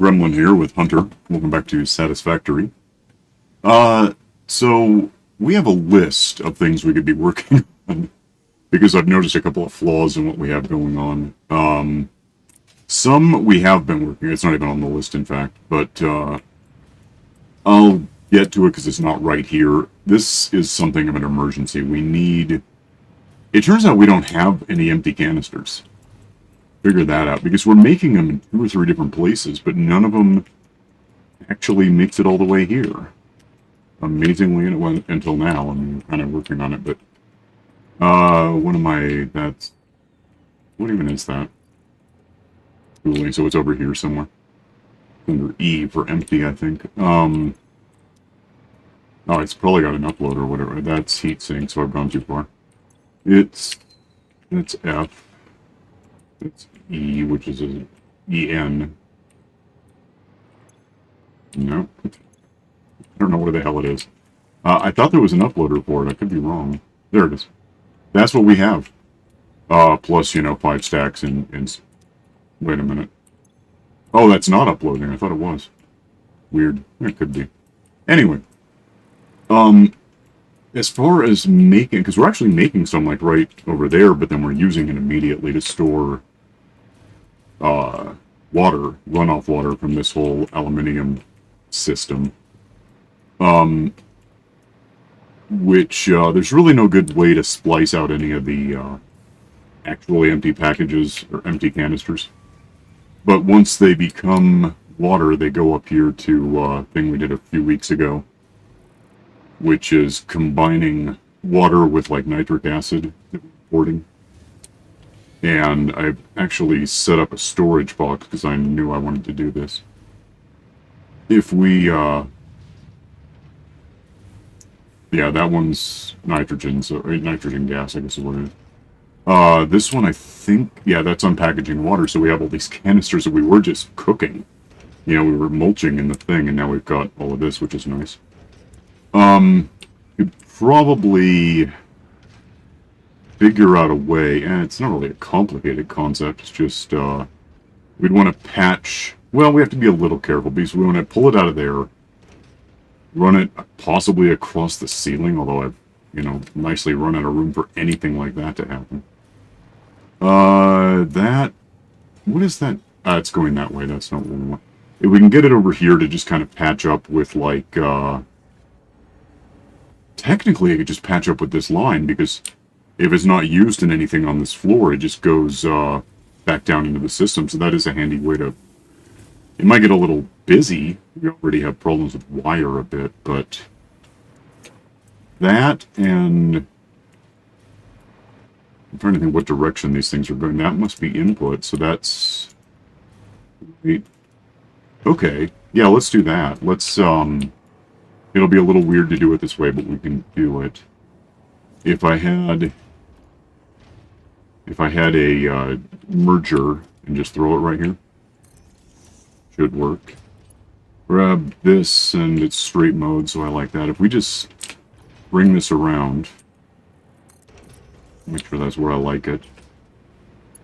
Gremlin here with Hunter. Welcome back to Satisfactory. So we have a list of things we could be working on because I've noticed a couple of flaws in what we have going on. Some we have been working. It's not even on the list, in fact, but I'll get to it because it's not right here. This is something of an emergency. We need. It turns out we don't have any empty canisters. Figure that out because we're making them in 2 or 3 different places, but none of them actually makes it all the way here. Amazingly, and it went until now. I'm kind of working on it, but what am I? That's what even is that? Tooling. So it's over here somewhere under E for empty, I think. Oh, it's probably got an upload or whatever. That's heatsink, so I've gone too far. It's F. It's E, which is an EN. Nope. I don't know where the hell it is. I thought there was an uploader for it. I could be wrong. There it is. That's what we have. Plus, 5 stacks and... Wait a minute. Oh, that's not uploading. I thought it was. Weird. It could be. Anyway. As far as making... Because we're actually making some, like, right over there, but then we're using it immediately to store... water, runoff water from this whole aluminium system. Which, there's really no good way to splice out any of the, actually empty packages, or empty canisters. But once they become water, they go up here to, thing we did a few weeks ago, which is combining water with, like, nitric acid that we're importing. And I've actually set up a storage box because I knew I wanted to do this. If we, yeah, that one's nitrogen, so nitrogen gas, I guess is what it is. This one, I think, yeah, that's unpackaging water, so we have all these canisters that we were just cooking. We were mulching in the thing, and now we've got all of this, which is nice. Could probably... figure out a way, and it's not really a complicated concept, it's just, we'd want to patch, well, we have to be a little careful, because we want to pull it out of there, run it possibly across the ceiling, although I've, nicely run out of room for anything like that to happen. What is that? It's going that way, that's not what we want. If we can get it over here to just kind of patch up with, like, technically I could just patch up with this line, because if it's not used in anything on this floor, it just goes back down into the system. So that is a handy way to... It might get a little busy. We already have problems with wire a bit, but... That, and... I'm trying to think what direction these things are going. That must be input, so that's... Wait. Okay. Yeah, let's do that. Let's, It'll be a little weird to do it this way, but we can do it. If I had a merger and just throw it right here, should work. Grab this, and it's straight mode, so I like that. If we just bring this around, make sure that's where I like it.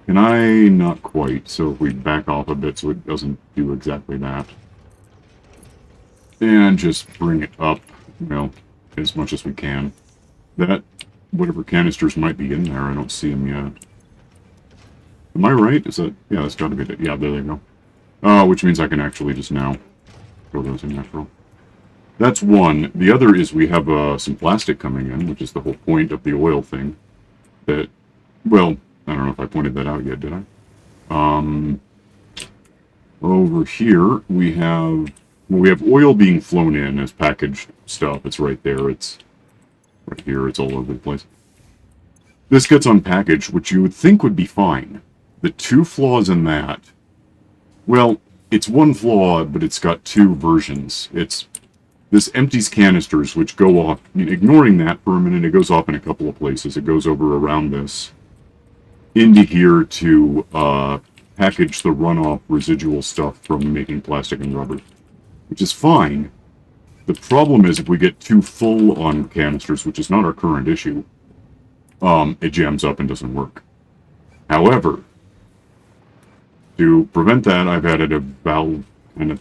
Can I? Not quite. So if we back off a bit so it doesn't do exactly that. And just bring it up, as much as we can. That... Whatever canisters might be in there, I don't see them yet. Am I right? Is that... Yeah, that's gotta be it. Yeah, there they go. Which means I can actually just now throw those in natural. That's one. The other is we have some plastic coming in, which is the whole point of the oil thing. That... Well, I don't know if I pointed that out yet, did I? Over here, we have... Well, we have oil being flown in as packaged stuff. It's right there. It's... Right here, it's all over the place. This gets unpackaged, which you would think would be fine. The 2 flaws in that... Well, it's one flaw, but it's got 2 versions. It's this empties canisters, which go off... ignoring that for a minute, it goes off in a couple of places. It goes over around this. Into here to package the runoff residual stuff from making plastic and rubber. Which is fine. The problem is if we get too full on canisters, which is not our current issue, it jams up and doesn't work. However, to prevent that, I've added a valve And,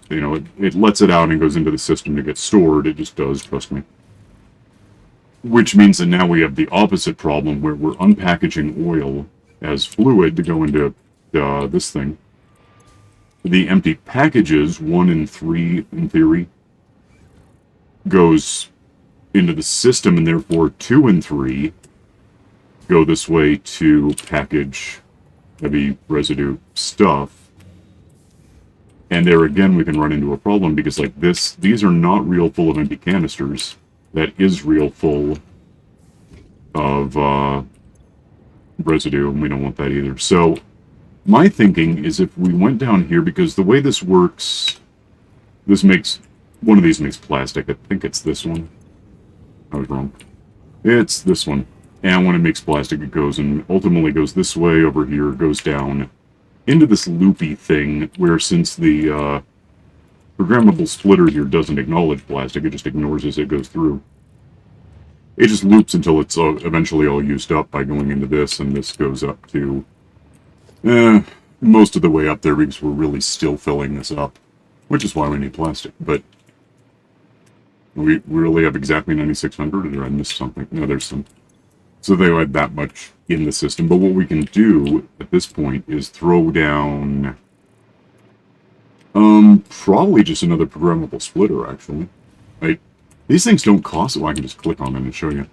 it lets it out and goes into the system to get stored. It just does, trust me. Which means that now we have the opposite problem where we're unpackaging oil as fluid to go into this thing. The empty packages, 1 and 3 in theory, goes into the system, and therefore 2 and 3 go this way to package heavy residue stuff. And there again we can run into a problem because like these are not real full of empty canisters. That is real full of residue, and we don't want that either. So my thinking is if we went down here, because the way this works, one of these makes plastic. I think it's this one. I was wrong. It's this one. And when it makes plastic, it goes and ultimately goes this way over here, goes down into this loopy thing where since the programmable splitter here doesn't acknowledge plastic, it just ignores as it goes through. It just loops until it's eventually all used up by going into this, and this goes up to most of the way up there because we're really still filling this up, which is why we need plastic. But we really have exactly 9,600, or did I miss something? No, there's some. So they had that much in the system. But what we can do at this point is throw down probably just another programmable splitter, actually. Right? These things don't cost, well, I can just click on them and show you.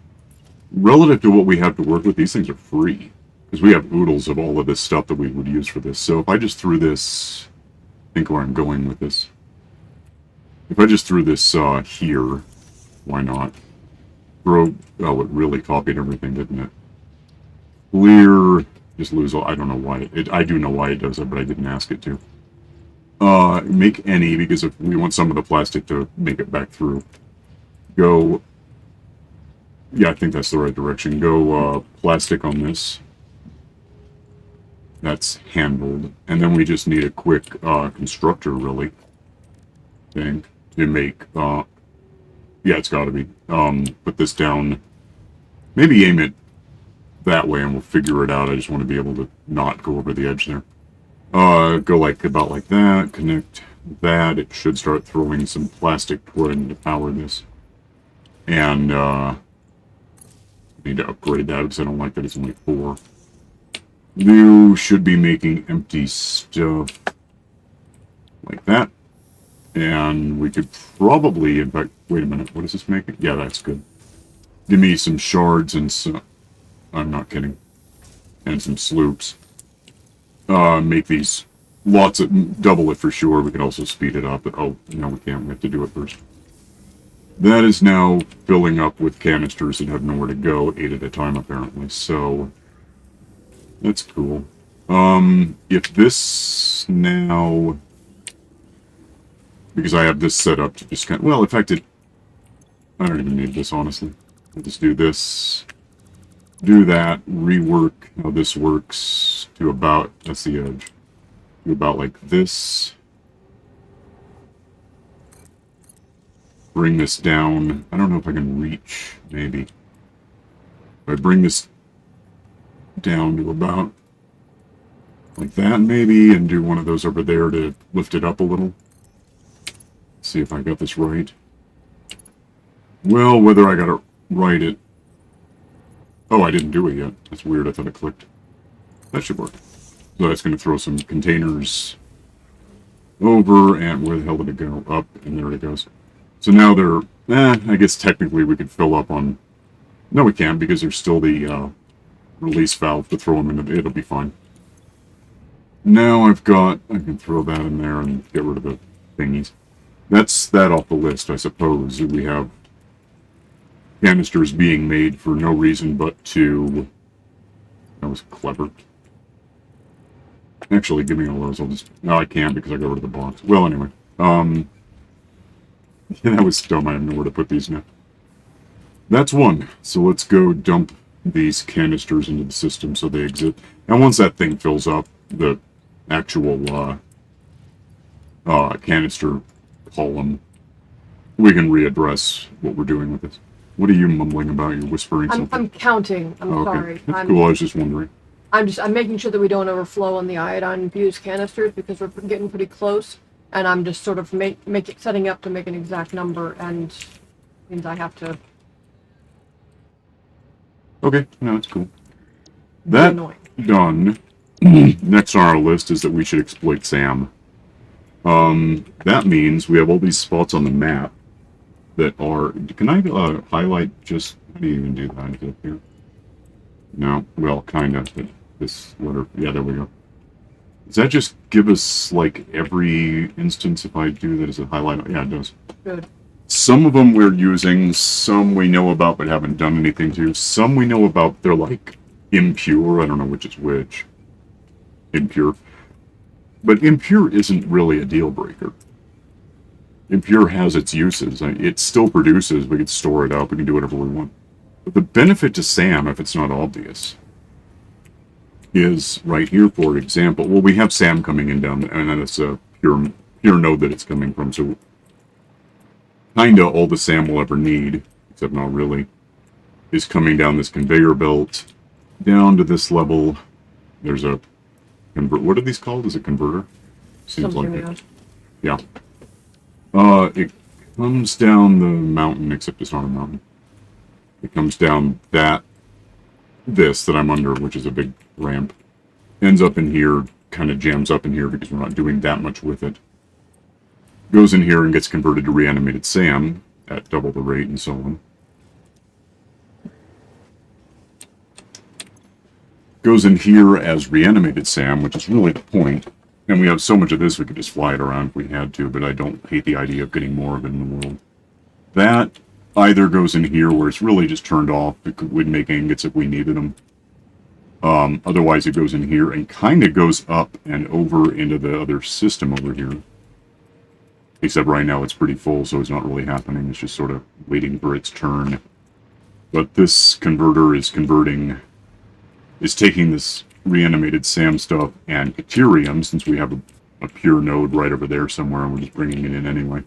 Relative to what we have to work with, these things are free. Because we have oodles of all of this stuff that we would use for this. So if I just threw this, I think where I'm going with this. If I just threw this here, why not? Oh, it really copied everything, didn't it? Clear, just lose all, I don't know why. I do know why it does it, but I didn't ask it to. Make any, because if we want some of the plastic to make it back through. Go, yeah, I think that's the right direction. Go plastic on this. That's handled. And then we just need a quick constructor, really, thing to make, yeah, it's got to be. Put this down, maybe aim it that way and we'll figure it out. I just want to be able to not go over the edge there. Go about like that, connect that. It should start throwing some plastic toward it to power this. And, I need to upgrade that because I don't like that it's only 4. You should be making empty stuff like that. And we could probably, in fact, wait a minute, what is this making? Yeah, that's good. Give me some shards and some, I'm not kidding, and some sloops. Make these lots of, double it for sure. We can also speed it up, but oh, no, we can't. We have to do it first. That is now filling up with canisters that have nowhere to go, 8 at a time apparently, so that's cool. If this now, because I have this set up to just kind of, well, in fact, I don't even need this, honestly. I'll just do this, do that, rework how this works to about, that's the edge, to about like this. Bring this down. I don't know if I can reach, maybe. If I bring this down to about like that, maybe, and do one of those over there to lift it up a little. See if I got this right. Well, whether I got to write it. Oh, I didn't do it yet. That's weird. I thought I clicked. That should work. So that's going to throw some containers over, and where the hell did it go? Up, and there it goes. So now they're, I guess technically we could fill up on, no we can't because there's still the release valve to throw them into, it'll be fine. Now I can throw that in there and get rid of the thingies. That's that off the list, I suppose. We have canisters being made for no reason but to, that was clever. Actually, give me all those, I'll just, no I can't because I got rid of the box. Well anyway, yeah, that was dumb. I have nowhere to put these now. That's one. So let's go dump these canisters into the system so they exist. And once that thing fills up, the actual canister column, we can readdress what we're doing with this. What are you mumbling about? You're whispering something. I'm counting. I'm sorry. That's cool. I was just wondering. I'm making sure that we don't overflow on the iodine-infused canisters because we're getting pretty close. and I'm just sort of setting up to make an exact number, and means I have to Okay, no, that's cool. be That annoying. done. Next on our list is that we should exploit SAM. That means we have all these spots on the map that are... Can I highlight just... How do you even do that? Is it up here? No, well, kind of. This letter... Yeah, there we go. Does that just give us, like, every instance if I do that as a highlight? Yeah, it does. Good. Some of them we're using, some we know about but haven't done anything to. Some we know about, they're like impure. I don't know which is which. Impure. But impure isn't really a deal breaker. Impure has its uses. It still produces, we can store it up, we can do whatever we want. But the benefit to SAM, if it's not obvious, is right here, for example. Well, we have SAM coming in down, and then it's a pure node that it's coming from, so kinda all the SAM we'll ever need, except not really, is coming down this conveyor belt, down to this level. There's a what are these called? Is it converter? Seems Something like else. it. Yeah. It comes down the mountain, except it's not a mountain. It comes down this that I'm under, which is a big ramp. Ends up in here, kind of jams up in here because we're not doing that much with it. Goes in here and gets converted to Reanimated SAM at double the rate and so on. Goes in here as Reanimated SAM, which is really the point. And we have so much of this we could just fly it around if we had to, but I don't hate the idea of getting more of it in the world. That either goes in here where it's really just turned off. It would make ingots if we needed them. Otherwise it goes in here and kind of goes up and over into the other system over here. Except right now it's pretty full, so it's not really happening. It's just sort of waiting for its turn. But this converter is taking this Reanimated SAM stuff and Deuterium, since we have a pure node right over there somewhere, and we're just bringing it in anyway.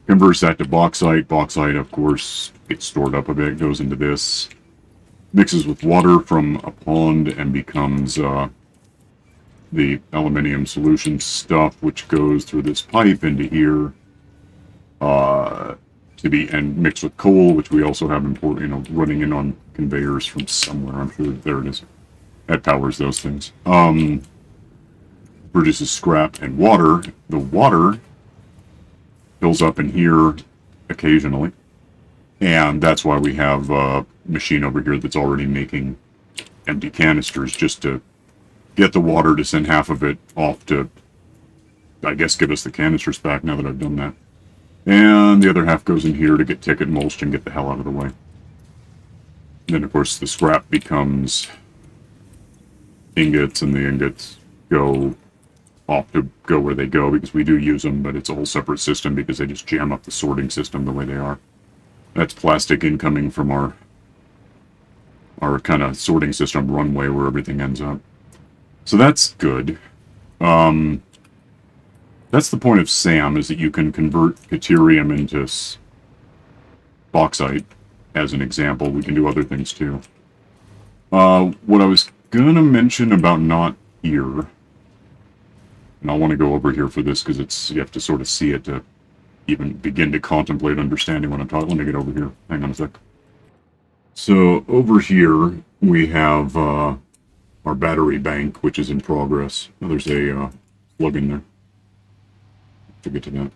Converts that to bauxite. Bauxite, of course, gets stored up a bit, goes into this. Mixes with water from a pond and becomes the aluminium solution stuff, which goes through this pipe into here and mixed with coal, which we also have running in on conveyors from somewhere. I'm sure there it is. That powers those things. Produces scrap and water. The water fills up in here occasionally, and that's why we have a machine over here that's already making empty canisters, just to get the water to send half of it off to, I guess, give us the canisters back now that I've done that. And the other half goes in here to get ticket mulched and get the hell out of the way. Then, of course, the scrap becomes ingots, and the ingots go off to go where they go, because we do use them, but it's a whole separate system because they just jam up the sorting system the way they are. That's plastic incoming from our kind of sorting system runway where everything ends up. So that's good. That's the point of SAM, is that you can convert Deuterium into bauxite, as an example. We can do other things too. What I was gonna mention about not here, and I want to go over here for this because you have to sort of see it to even begin to contemplate understanding what I'm talking. Let me get over here. Hang on a sec. So over here we have our battery bank, which is in progress. Oh, there's a plug in there. To get to that.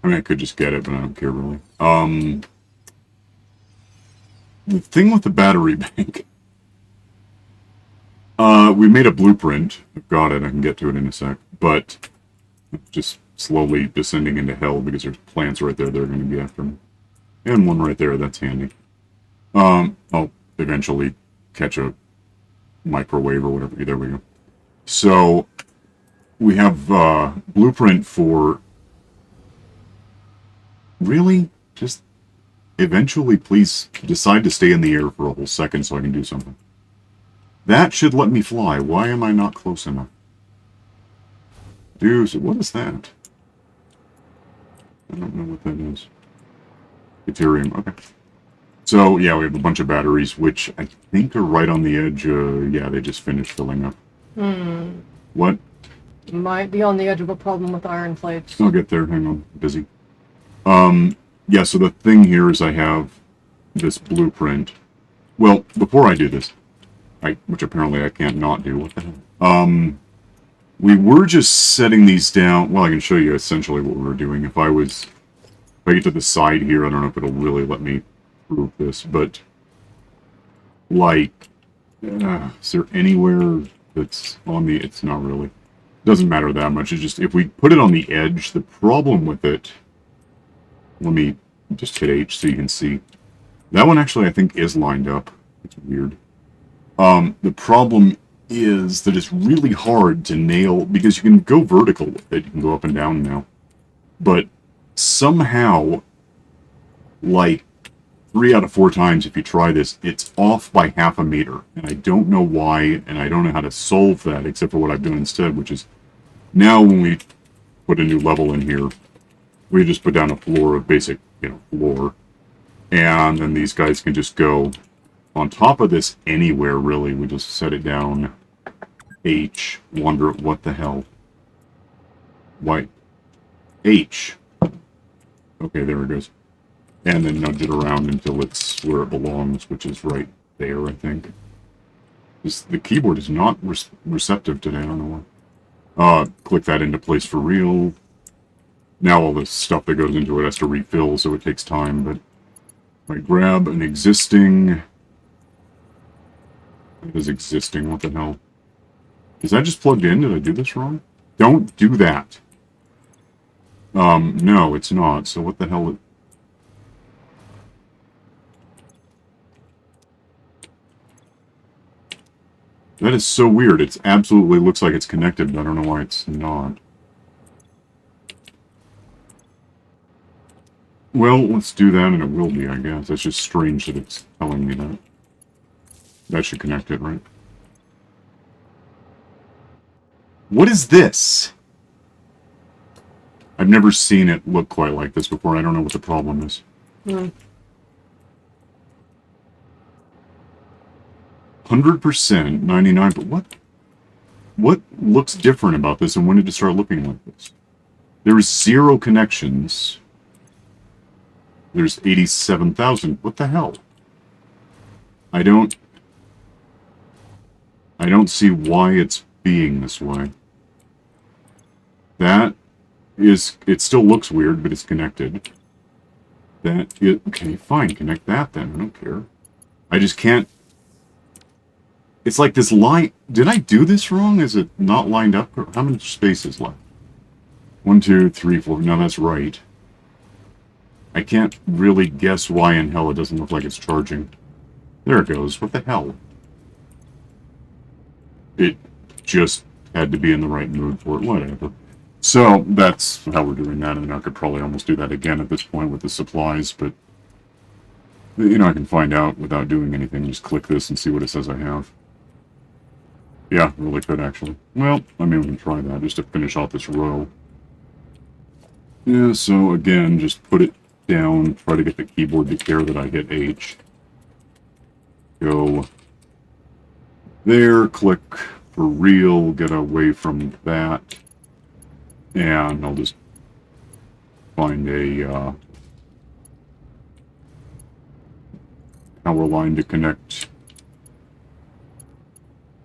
I mean, I could just get it, but I don't care really. The thing with the battery bank, we made a blueprint. I've got it. I can get to it in a sec. But just slowly descending into hell because there's plants right there that are going to be after me. And one right there. That's handy. I'll eventually catch a microwave or whatever. There we go. So we have blueprint for... Really? Just eventually, please decide to stay in the air for a whole second so I can do something. That should let me fly. Why am I not close enough? Dude, so what is that? I don't know what that is. Deuterium, okay. So, yeah, we have a bunch of batteries, which I think are right on the edge. Yeah, they just finished filling up. What? Might be on the edge of a problem with iron plates. I'll get there. Hang on. Busy. Yeah, so the thing here is I have this blueprint. Well, before I do this, which apparently I can't not do. What the hell? We were just setting these down. Well, I can show you essentially what we were doing. If I get to the side here, I don't know if it'll really let me prove this, but like, is there anywhere that's on the? It's not really. It doesn't matter that much. It's just if we put it on the edge, the problem with it. Let me just hit H so you can see. That one actually I think is lined up. It's weird. The problem is that it's really hard to nail, because you can go vertical with it. You can go up and down now. But somehow, like 3 out of 4 times if you try this, it's off by half a meter. And I don't know why, and I don't know how to solve that except for what I've done instead, which is now when we put a new level in here, we just put down a floor of basic, floor. And then these guys can just go on top of this anywhere, really. We just set it down H. Wonder what the hell. Why? H. Okay, there it goes. And then nudge it around until it's where it belongs, which is right there, I think. The keyboard is not receptive today, I don't know why. Click that into place for real. Now all the stuff that goes into it has to refill, so it takes time, but if I grab an existing... What is existing? What the hell? Is that just plugged in? Did I do this wrong? Don't do that. No, it's not, so what the hell... That is so weird. It absolutely looks like it's connected, but I don't know why it's not. Well, let's do that, and it will be, I guess. That's just strange that it's telling me that. That should connect it, right? What is this? I've never seen it look quite like this before. I don't know what the problem is. 100%, 99, but what looks different about this, and when did it start looking like this? There's 0 connections. There's 87,000. What the hell? I don't see why it's being this way. That is... It still looks weird, but it's connected. Okay, fine. Connect that then. I don't care. I just can't... It's like this line... Did I do this wrong? Is it not lined up? How many spaces left? 1, 2, 3, 4. No, that's right. I can't really guess why in hell it doesn't look like it's charging. There it goes. What the hell? It just had to be in the right mood for it. Whatever. So, that's how we're doing that, and I could probably almost do that again at this point with the supplies, but... I can find out without doing anything. Just click this and see what it says I have. Yeah, really could, actually. Well, I mean, we can try that, just to finish off this row. Yeah, so, again, just put it down, try to get the keyboard to care that I hit H. Go there, click for real, get away from that, and I'll just find a power line to connect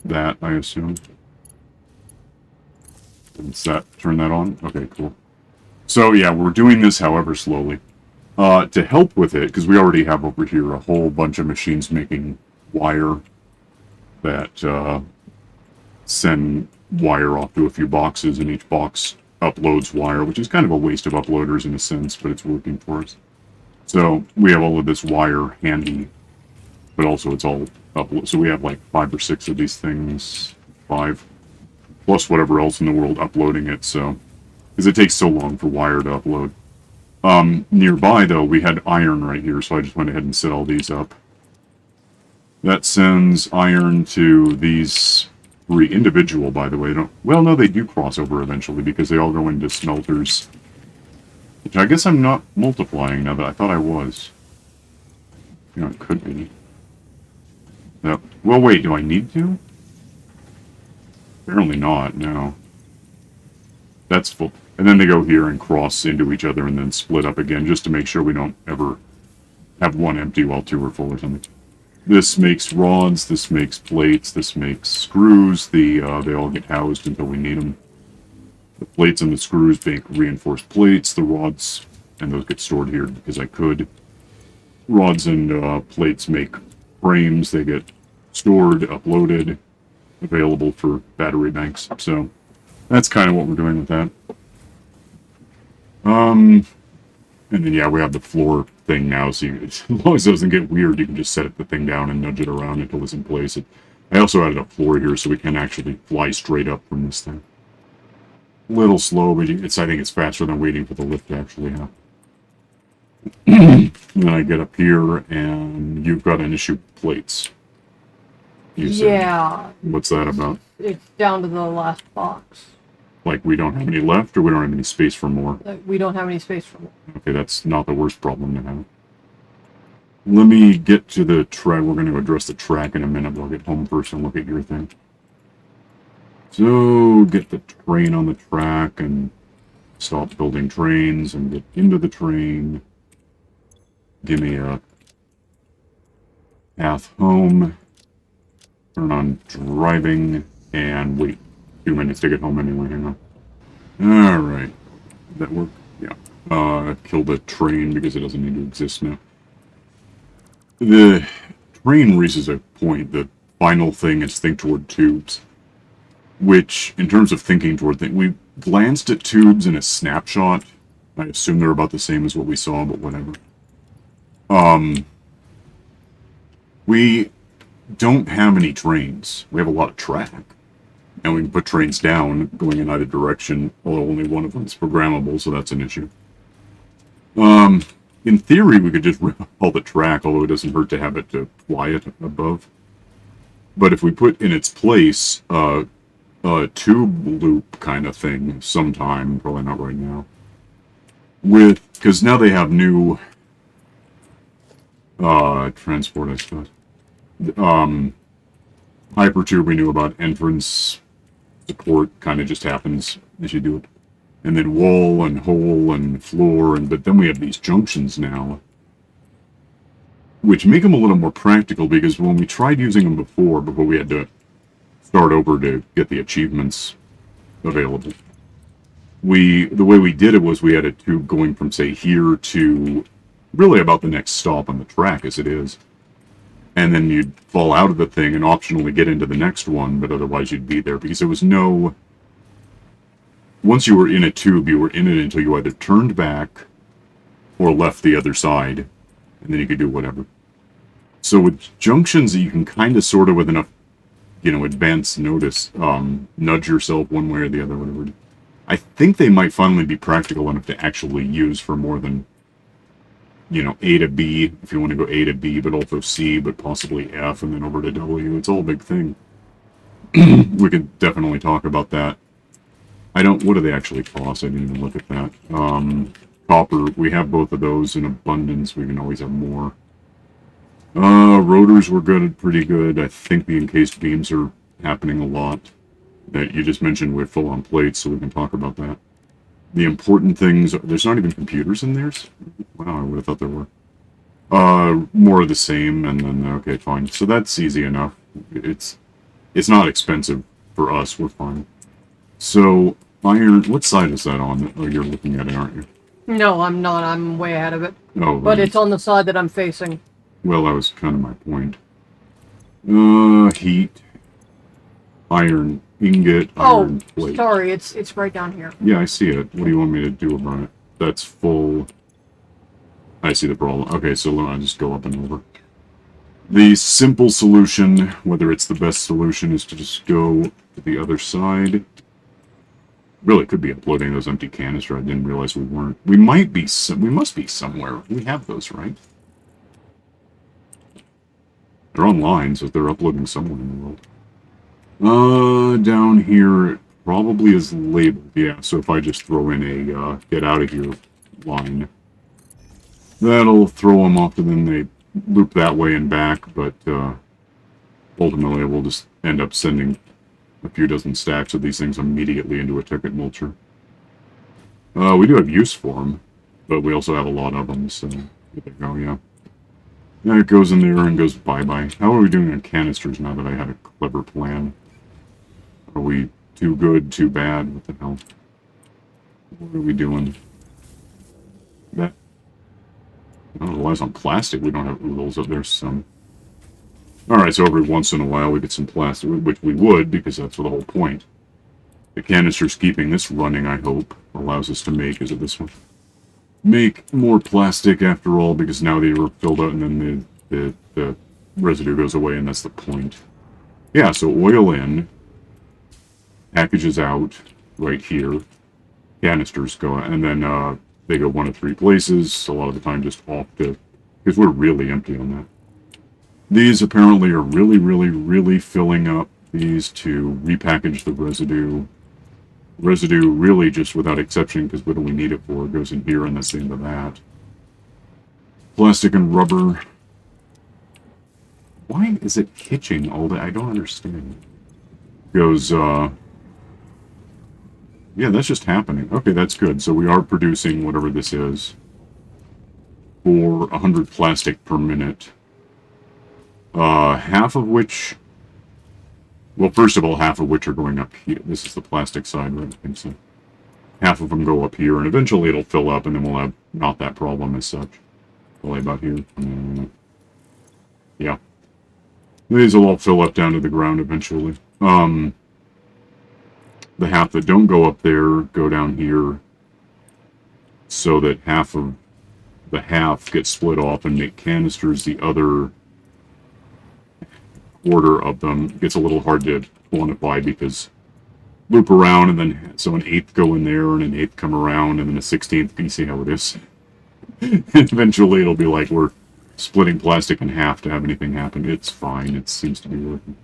that, I assume. Does that turn that on? Okay, cool. So yeah, we're doing this however slowly. To help with it, because we already have over here a whole bunch of machines making wire that send wire off to a few boxes, and each box uploads wire, which is kind of a waste of uploaders in a sense, but it's working for us. So we have all of this wire handy, but also it's all upload. So we have like 5 or 6 of these things, 5, plus whatever else in the world uploading it, so... Because it takes so long for wire to upload. Nearby, though, we had iron right here, so I just went ahead and set all these up. That sends iron to these 3 individual, by the way. Well, no, they do cross over eventually, because they all go into smelters. Which I guess I'm not multiplying now, but I thought I was. It could be. Yep. Well, wait, do I need to? Apparently not, no. That's full. And then they go here and cross into each other and then split up again, just to make sure we don't ever have one empty while two are full or something. This makes rods, this makes plates, this makes screws. They all get housed until we need them. The plates and the screws make reinforced plates. The rods, and those get stored here because I could. Rods and plates make frames. They get stored, uploaded, available for battery banks. So that's kind of what we're doing with that. And then yeah, we have the floor thing now, so as long as it doesn't get weird, you can just set the thing down and nudge it around until it's in place. I also added a floor here so we can actually fly straight up from this thing. A little slow, but I think it's faster than waiting for the lift to actually happen. Then I get up here, and you've got an issue with plates. You said. Yeah. What's that about? It's down to the last box. Like, we don't have any left, or we don't have any space for more? We don't have any space for more. Okay, that's not the worst problem to have. Let me get to the track. We're going to address the track in a minute. I'll get home first and look at your thing. So, get the train on the track and stop building trains and get into the train. Give me a path home. Turn on driving and wait 2 minutes to get home anyway. Hang on. Alright. Did that work? Yeah. Kill the train because it doesn't need to exist now. The train reaches a point. The final thing is think toward tubes. Which, in terms of thinking toward things, we glanced at tubes in a snapshot. I assume they're about the same as what we saw, but whatever. We don't have any trains. We have a lot of track. And we can put trains down, going in either direction, although only one of them is programmable, so that's an issue. In theory, we could just rip up all the track, although it doesn't hurt to have it to fly it above. But if we put in its place a tube loop kind of thing sometime, probably not right now, because now they have new transport, I suppose. Hypertube we knew about, entrance support kind of just happens as you do it. And then wall and hole and floor, but then we have these junctions now, which make them a little more practical, because when we tried using them before we had to start over to get the achievements available, the way we did it was we had a tube going from, say, here to really about the next stop on the track as it is. And then you'd fall out of the thing and optionally get into the next one, but otherwise you'd be there, because there was no... Once you were in a tube, you were in it until you either turned back or left the other side, and then you could do whatever. So with junctions, you can kind of, sort of, with enough, advance notice, nudge yourself one way or the other, whatever. I think they might finally be practical enough to actually use for more than, A to B, if you want to go A to B, but also C, but possibly F, and then over to W. It's all a big thing. We could definitely talk about that. What do they actually cost? I didn't even look at that. Copper, we have both of those in abundance. We can always have more. Rotors were good, pretty good. I think the encased beams are happening a lot. That you just mentioned we're full on plates, so we can talk about that. The important things, there's not even computers in theirs? Wow, I would have thought there were. More of the same, and then, okay, fine. So that's easy enough. It's not expensive for us, we're fine. So, iron, what side is that on? Oh, you're looking at it, aren't you? No, I'm not. I'm way ahead of it. Oh, but it's on the side that I'm facing. Well, that was kind of my point. Heat, iron ingot, iron plate. Sorry, it's right down here. Yeah, I see it. What do you want me to do about it? That's full. I see the problem. Okay, so I'll just go up and over. The simple solution, whether it's the best solution, is to just go to the other side. Really could be uploading those empty canisters. I didn't realize we weren't. We must be somewhere. We have those, right? They're online, so they're uploading somewhere in the world. Down here, it probably is labeled. Yeah, so if I just throw in a get out of here line, that'll throw them off, and then they loop that way and back, but ultimately we'll just end up sending a few dozen stacks of these things immediately into a ticket mulcher. We do have use for them, but we also have a lot of them, so there you go, yeah. Yeah, it goes in there and goes bye-bye. How are we doing on canisters now that I had a clever plan? Are we too good, too bad? What the hell? What are we doing? That... I don't know why it's on plastic. We don't have oodles up there, some. Alright, so every once in a while we get some plastic, which we would, because that's the whole point. The canister's keeping this running, I hope, allows us to make, is it this one? Make more plastic after all, because now they were filled out and then the residue goes away, and that's the point. Yeah, so oil in, packages out, right here, canisters go, and then they go 1 of 3 places, a lot of the time just off to, because we're really empty on that. These apparently are really filling up these to repackage the residue. Residue really just without exception, because what do we need it for? It goes in here and that's the end of that. Plastic and rubber. Why is it hitching all day? I don't understand. Goes, yeah, that's just happening. Okay, that's good. So we are producing whatever this is for 100 plastic per minute. Half of which... Well, first of all, half of which are going up here. This is the plastic side, right? I think so. Half of them go up here, and eventually it'll fill up, and then we'll have not that problem as such. Probably about here. Yeah. These will all fill up down to the ground eventually. The half that don't go up there go down here, so that half of the half gets split off and make canisters. The other quarter of them gets a little hard to quantify because loop around and then so an eighth go in there and an eighth come around and then a 16th. Can you see how it is? Eventually it'll be like we're splitting plastic in half to have anything happen. It's fine. It seems to be working.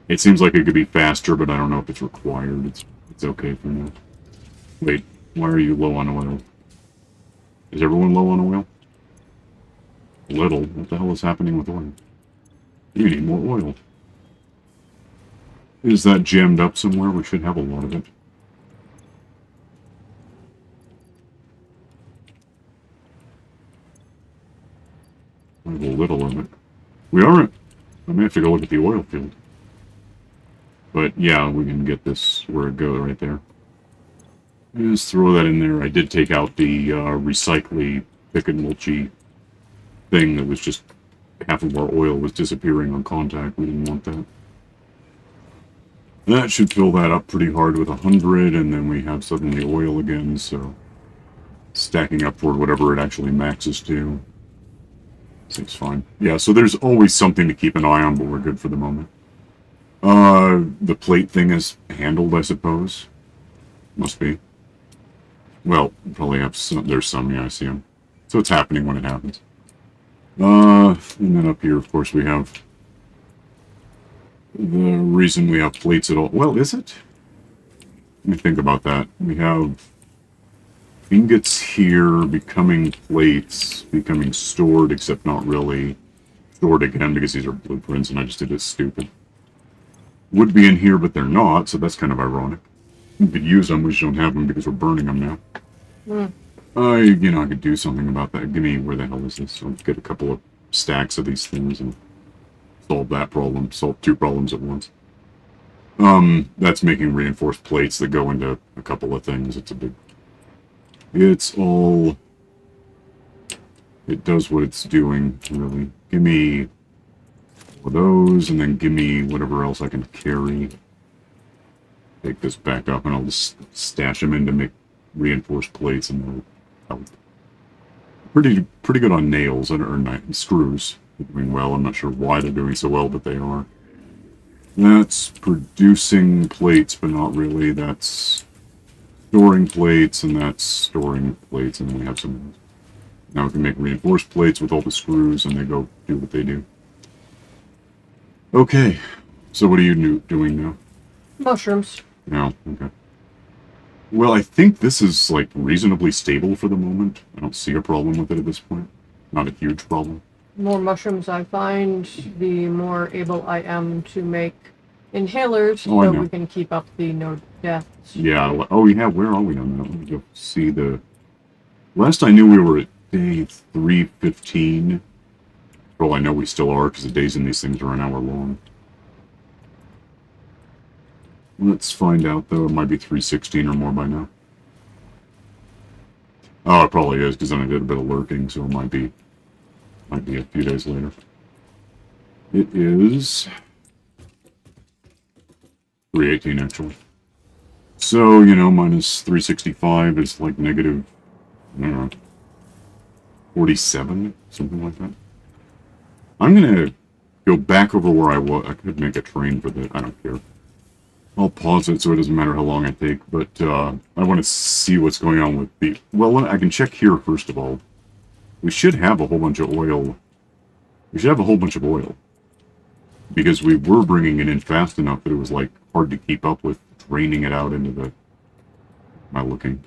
It seems like it could be faster, but I don't know if it's required. It's okay for now. Wait, why are you low on oil? Is everyone low on oil? Little. What the hell is happening with oil? You need more oil. Is that jammed up somewhere? We should have a lot of it. I have a little of it. We are... I may have to go look at the oil field. But yeah, we can get this where it goes right there. Just throw that in there. I did take out the recycly thick and mulchy thing that was just... half of our oil was disappearing on contact. We didn't want that. That should fill that up pretty hard with 100, and then we have suddenly oil again, so... stacking up toward whatever it actually maxes to. Seems fine. Yeah, so there's always something to keep an eye on, but we're good for the moment. The plate thing is handled, I suppose. Must be. Well, probably have some, there's some, yeah, I see them. So it's happening when it happens. And then up here, of course, we have the reason we have plates at all. Well, is it? Let me think about that. We have ingots here becoming plates, becoming stored, except not really stored again because these are blueprints and I just did this stupid. Would be in here, but they're not, so that's kind of ironic. We could use them, we just don't have them because we're burning them now. I could do something about that. Give me, where the hell is this? I'll get a couple of stacks of these things and solve that problem. Solve 2 problems at once. That's making reinforced plates that go into a couple of things. It's all... It does what it's doing, really. Give me those, and then give me whatever else I can carry. Take this back up, and I'll just stash them in to make reinforced plates, and they'll help. Pretty good on nails, or screws. They're doing well. I'm not sure why they're doing so well, but they are. That's producing plates, but not really. That's storing plates, and that's storing plates, and then we have some... Now we can make reinforced plates with all the screws, and they go do what they do. Okay, so what are you doing now? Mushrooms. No, okay. Well, I think this is, like, reasonably stable for the moment. I don't see a problem with it at this point. Not a huge problem. The more mushrooms I find, the more able I am to make inhalers Oh, I so know. we can keep up the no deaths. Yeah. Oh, yeah. Where are we on that? Let me go see the. Last I knew, we were at day 315. Well, I know we still are because the days in these things are an hour long. Let's find out, though. It might be 316 or more by now. Oh, it probably is because then I did a bit of lurking, so it might be a few days later. It is 318 actually. So, minus 365 is like negative, I don't know, 47, something like that. I'm gonna go back over where I was. I could make a train for that. I don't care. I'll pause it so it doesn't matter how long I take, but I want to see what's going on with the... Well, I can check here first of all. We should have a whole bunch of oil. We should have a whole bunch of oil. Because we were bringing it in fast enough that it was, like, hard to keep up with draining it out into the... Am I looking?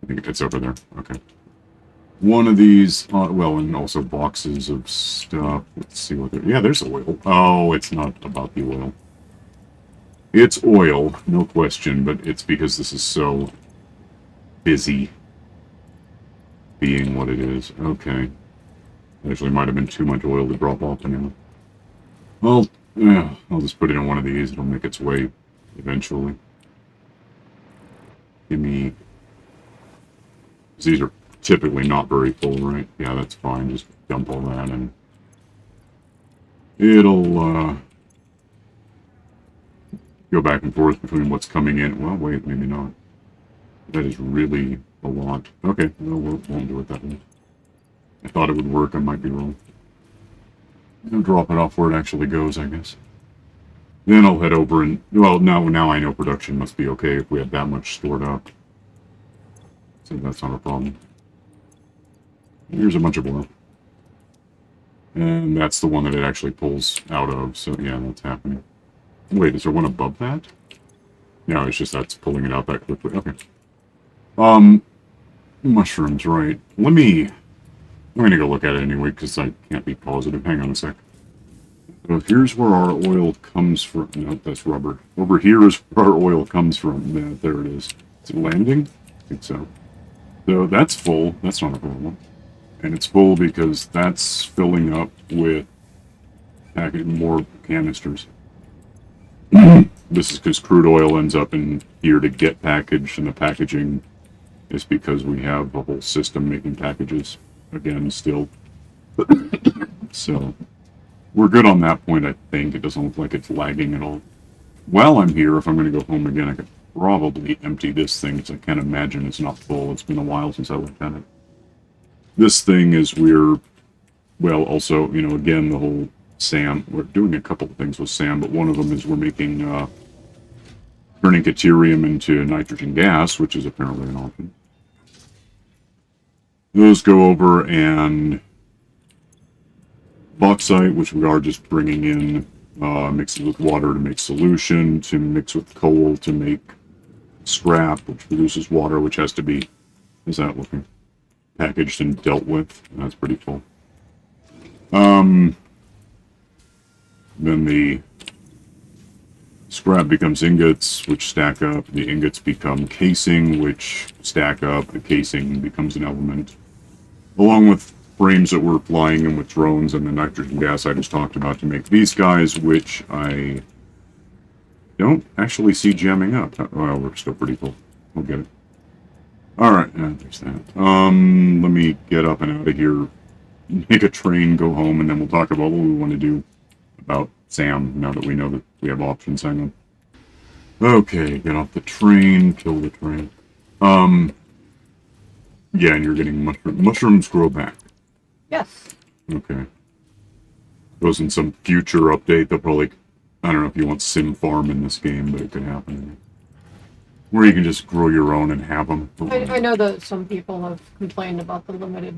I think it's over there. Okay. One of these... well, and also boxes of stuff. Let's see what they're... Yeah, there's oil. Oh, it's not about the oil. It's oil, no question, but it's because this is so busy being what it is. Okay. Actually, might have been too much oil to drop off anyway. Well, I'll just put it in one of these. It'll make its way eventually. Give me... These are typically not very full, right? Yeah, that's fine. Just dump all that and... It'll, go back and forth between what's coming in. Well, wait, maybe not. That is really a lot. Okay, well, we won't do it that way. I thought it would work. I might be wrong. I'll drop it off where it actually goes, I guess. Then I'll head over and... Well, now I know production must be okay if we have that much stored up. So that's not a problem. Here's a bunch of oil. And that's the one that it actually pulls out of. So, yeah, that's happening. Wait, is there one above that? No, it's just that's pulling it out that quickly. Okay. Mushrooms, right. I'm gonna go look at it anyway, because I can't be positive. Hang on a sec. So here's where our oil comes from. No, that's rubber. Over here is where our oil comes from. Yeah, there it is. Is it landing? I think so. So that's full. That's not a problem. And it's full because that's filling up with more canisters. This is because crude oil ends up in here to get packaged, and the packaging is because we have a whole system making packages, again, still. So, we're good on that point, I think. It doesn't look like it's lagging at all. While I'm here, if I'm going to go home again, I could probably empty this thing, because I can't imagine it's not full. It's been a while since I looked at it. This thing is well, also, again, the whole SAM. We're doing a couple of things with SAM, but one of them is we're making, turning deuterium into nitrogen gas, which is apparently an option. Those go over, and bauxite, which we are just bringing in, mix it with water to make solution, to mix with coal to make scrap, which produces water, which has to be, how's that looking? Packaged and dealt with. That's pretty full. Then the scrap becomes ingots, which stack up. The ingots become casing, which stack up. The casing becomes an element. Along with frames that we're flying in with drones and the nitrogen gas I just talked about to make these guys, which I don't actually see jamming up. Well, we're still pretty full. We'll get it. Alright, there's that. Let me get up and out of here, make a train, go home, and then we'll talk about what we want to do about SAM, now that we know that we have options. Hang on. Okay, get off the train, kill the train. Yeah, and you're getting mushrooms grow back. Yes. Okay. Goes in some future update, they'll probably, I don't know if you want sim farm in this game, but it could happen. Where you can just grow your own and have them. I know that some people have complained about the limited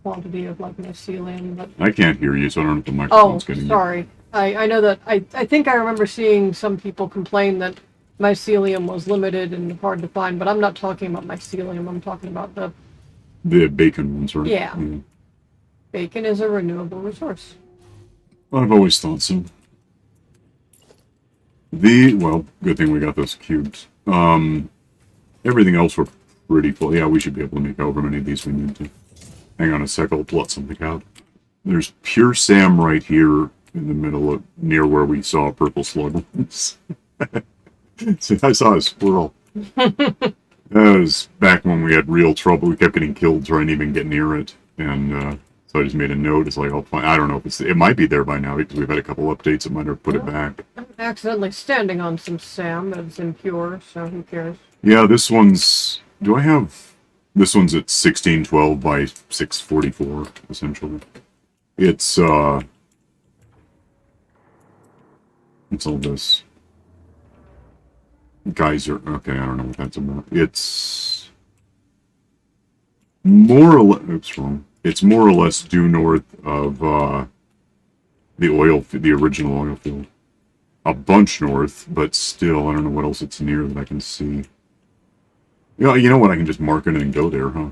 quantity of like mycelium, but I can't hear you, so I don't know if the microphone's getting sorry. you. I know that I think I remember seeing some people complain that mycelium was limited and hard to find, but I'm not talking about mycelium. I'm talking about the bacon ones, right? Yeah. Bacon is a renewable resource. I've always thought so. Well, good thing we got those cubes. Everything else we're pretty full. Yeah, we should be able to make however many of these we need to. Hang on a sec, I'll plot something out. There's pure Sam right here in the middle of near where we saw a purple slug. See, I saw a squirrel. That was back when we had real trouble. We kept getting killed trying to even get near it, and so I just made a note. It's like, I'll find. I don't know if it might be there by now because we've had a couple updates that might have put it back. I'm accidentally standing on some Sam that's impure, so who cares? Yeah, this one's. Do I have? This one's at 1612 by 644, essentially. It's all this. Geyser. Okay, I don't know what that's about. It's more or less. Oops, wrong. It's more or less due north of the original oil field. A bunch north, but still, I don't know what else it's near that I can see. You know what? I can just mark it and go there, huh?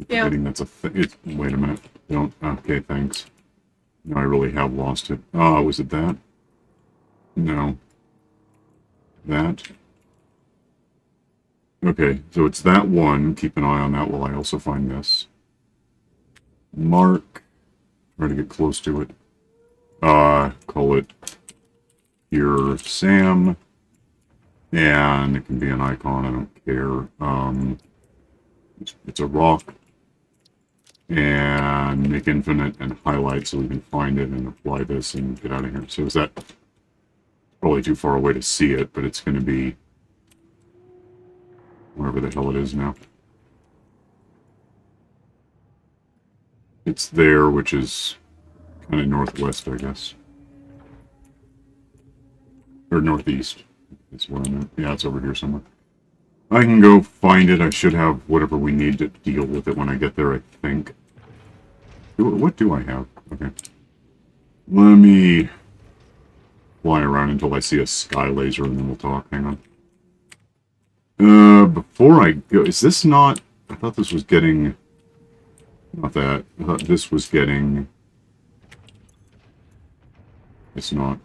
Yeah. Forgetting that's a thing. Wait a minute. Don't. Okay, thanks. No, I really have lost it. Oh, was it that? No. That. Okay, so it's that one. Keep an eye on that while I also find this. Mark. Try to get close to it. Call it Pure Sam. And it can be an icon, I don't care. It's a rock. And make infinite and highlight so we can find it and apply this and get out of here. So is that probably too far away to see it, but it's going to be wherever the hell it is now. It's there, which is kind of northwest, I guess. Or northeast. That's what I meant. Yeah, it's over here somewhere. I can go find it. I should have whatever we need to deal with it when I get there, I think. What do I have? Okay. Let me fly around until I see a sky laser and then we'll talk. Hang on. Before I go... Is this not... I thought this was getting... Not that. I thought this was getting... It's not.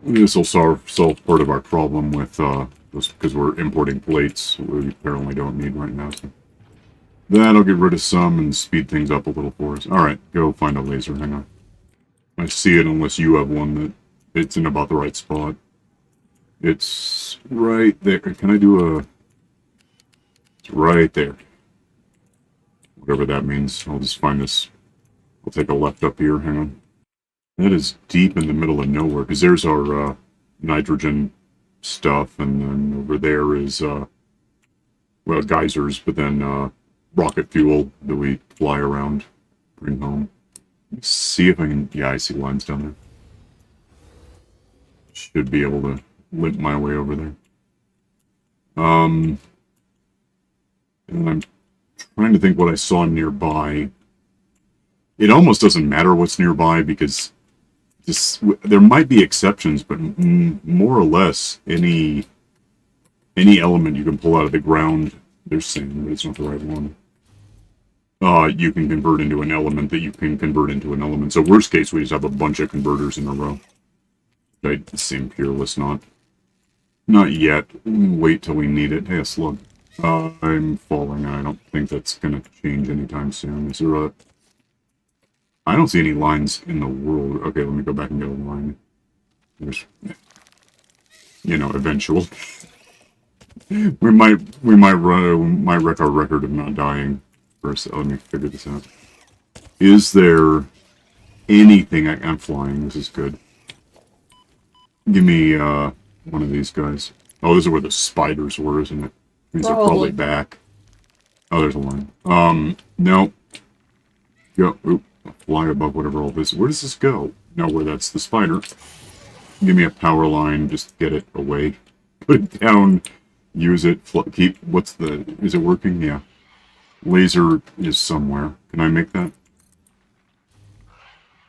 This will solve part of our problem with because we're importing plates we apparently don't need right now. So that'll get rid of some and speed things up a little for us. All right, go find a laser. Hang on. I see it unless you have one that it's in about the right spot. It's right there. Can I do a? It's right there. Whatever that means. I'll just find this. I'll take a left up here. Hang on. That is deep in the middle of nowhere, because there's our nitrogen stuff, and then over there is, well, geysers, but then rocket fuel that we fly around, bring home. Let's see if I can... Yeah, I see lines down there. Should be able to limp my way over there. And I'm trying to think what I saw nearby. It almost doesn't matter what's nearby, because... there might be exceptions, but more or less any element you can pull out of the ground, there's sand, but it's not the right one. You can convert into an element that you can convert into an element. So worst case, we just have a bunch of converters in a row. Right, seem peerless, not yet. Wait till we need it. Hey, a slug. I'm falling. I don't think that's gonna change anytime soon. Is there a... I don't see any lines in the world. Okay, let me go back and get a line. There's, you know, eventual. we might wreck our record of not dying. First, let me figure this out. Is there anything? I'm flying. This is good. Give me one of these guys. Oh, this is where the spiders were, isn't it? Means they're probably back. Oh, there's a line. No. Go. Oop. Fly above whatever all this. Where does this go? Nowhere. That's the spider. Give me a power line. Just get it away. Put it down. Use it. Keep. What's the? Is it working? Yeah. Laser is somewhere. Can I make that?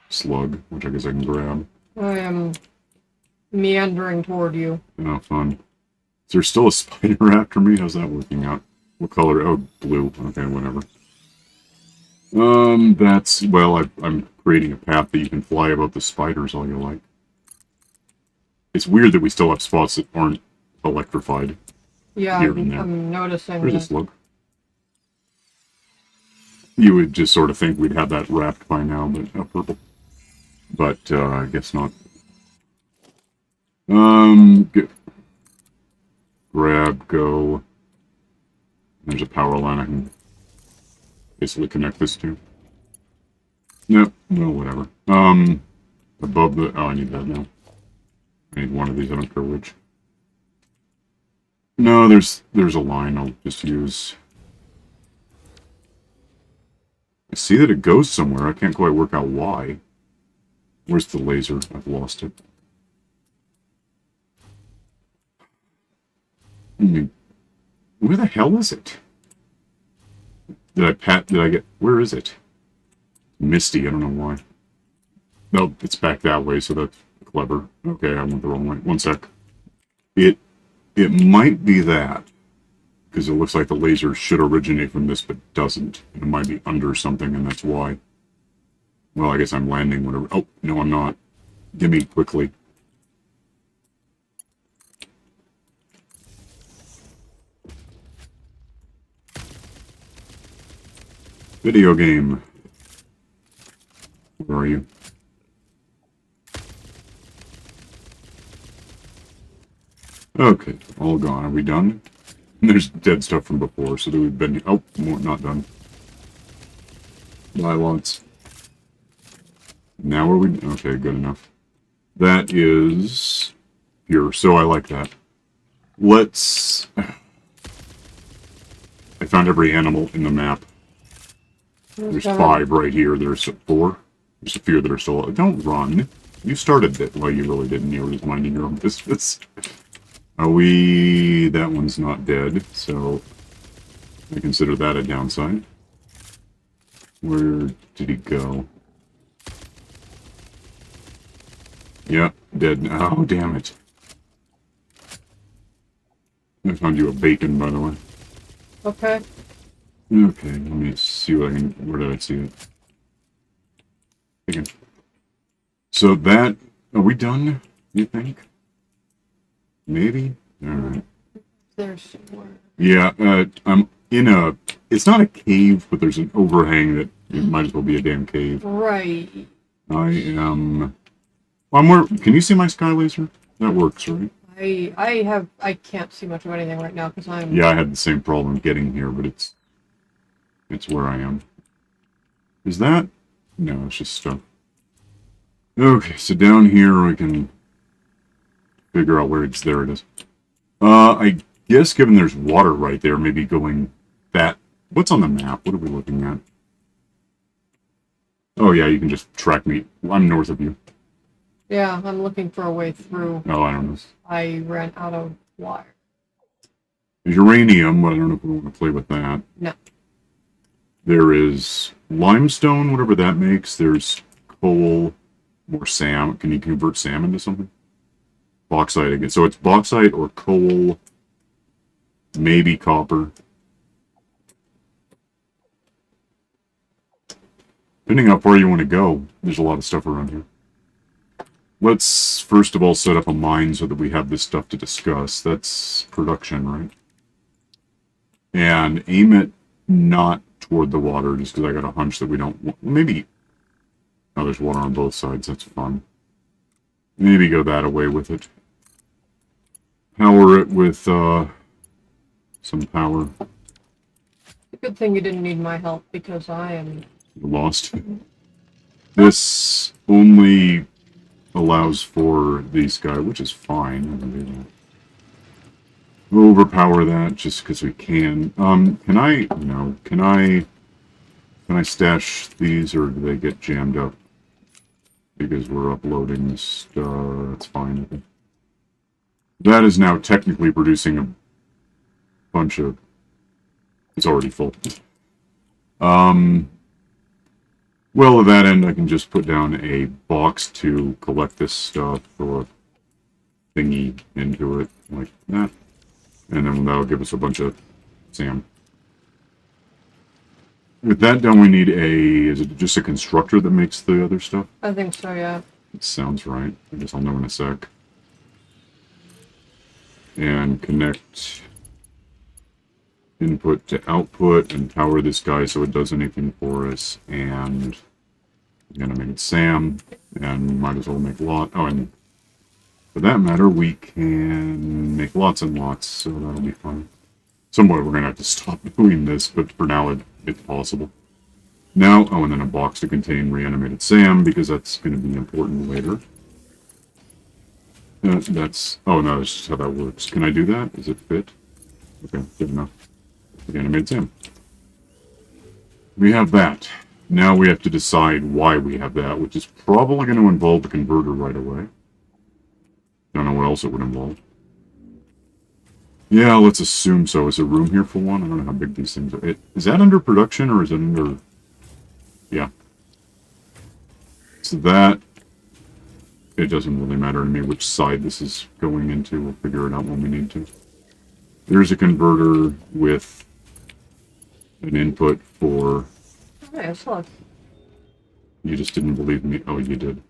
Slug, which I guess I can grab. I am meandering toward you. Oh, fun. Is there still a spider after me? How's that working out? What color? Oh, blue. Okay, whatever. That's... Well, I'm creating a path that you can fly above the spiders all you like. It's weird that we still have spots that aren't electrified. Yeah, Here and there. I'm noticing Where's that. this look? You would just sort of think we'd have that wrapped by now, but purple. But I guess not. Grab, go. There's a power line I can basically connect this to. Nope, well, whatever. Above the... Oh, I need that now. I need one of these, I don't care which. No, there's a line I'll just use. I see that it goes somewhere. I can't quite work out why. Where's the laser? I've lost it. Where the hell is it? Did I get... Where is it? Misty, I don't know why. No, it's back that way, so that's clever. Okay, I went the wrong way. One sec. It might be that. Because it looks like the laser should originate from this, but doesn't. It might be under something, and that's why. Well, I guess I'm landing whatever. Oh, no, I'm not. Give me quickly. Video game. Where are you? Okay, all gone. Are we done? There's dead stuff from before, so that we've been... Oh, more, not done. Bye, lots. Now are we... Okay, good enough. That is... pure, so I like that. Let's... I found every animal in the map. There's 5 right here. There's 4. There's a few that are still... Don't run. You started it. Well, you really didn't. You were just minding your own business. Are we... That one's not dead, so... I consider that a downside. Where did he go? Yep, dead. Oh, damn it. I found you a bacon, by the way. Okay. Okay, let me see what I can... Where did I see it? Bacon. So that... Are we done, you think? Maybe? Alright. There's somewhere. Yeah, I'm in a... It's not a cave, but there's an overhang that it might as well be a damn cave. Right. I am... I'm where... Can you see my sky laser? That works, right? I can't see much of anything right now because I'm... Yeah, I had the same problem getting here, but it's where I am. Is that... No, it's just stuff. Okay, so down here we can figure out where it's... There it is. I guess given there's water right there, maybe going that... What's on the map? What are we looking at? Oh yeah, you can just track me. I'm north of you. Yeah, I'm looking for a way through. Oh, I don't know. I ran out of wire. There's uranium, but I don't know if we want to play with that. No. There is limestone, whatever that makes. There's coal, more SAM. Can you convert SAM into something? Bauxite again. So it's bauxite or coal, maybe copper. Depending on how far you want to go, there's a lot of stuff around here. Let's first of all set up a mine so that we have this stuff to discuss. That's production, right? And aim it not toward the water, just because I got a hunch that we don't... Maybe... Oh, there's water on both sides. That's fun. Maybe go that away with it. Power it with some power. Good thing you didn't need my help because I am... Lost. This only allows for these guys, which is fine. We'll overpower that just because we can. Can I... No. Can I stash these, or do they get jammed up? Because we're uploading this, that's fine. I think. That is now technically producing a bunch of... It's already full. Well, at that end, I can just put down a box to collect this stuff, or a thingy into it, like that. And then that'll give us a bunch of SAM. With that done, we need a... Is it just a constructor that makes the other stuff? I think so, yeah. It sounds right. I guess I'll know in a sec. and connect input to output and power this guy so it does anything for us. And Reanimated SAM, and might as well make lot. Oh, and for that matter, we can make lots and lots, so that'll be fun. Somewhere we're going to have to stop doing this, but for now it's possible. Now, oh, and then a box to contain Reanimated SAM, because that's going to be important later. Oh, no, that's just how that works. Can I do that? Does it fit? Okay, good enough. Reanimated SAM. We have that. Now we have to decide why we have that, which is probably going to involve the converter right away. Don't know what else it would involve. Yeah, let's assume so. Is there room here for one? I don't know how big these things are. Is that under production, or is it under... Yeah. So that... It doesn't really matter to me which side this is going into. We'll figure it out when we need to. There's a converter with an input for... Nice, look. You just didn't believe me. Oh, you did.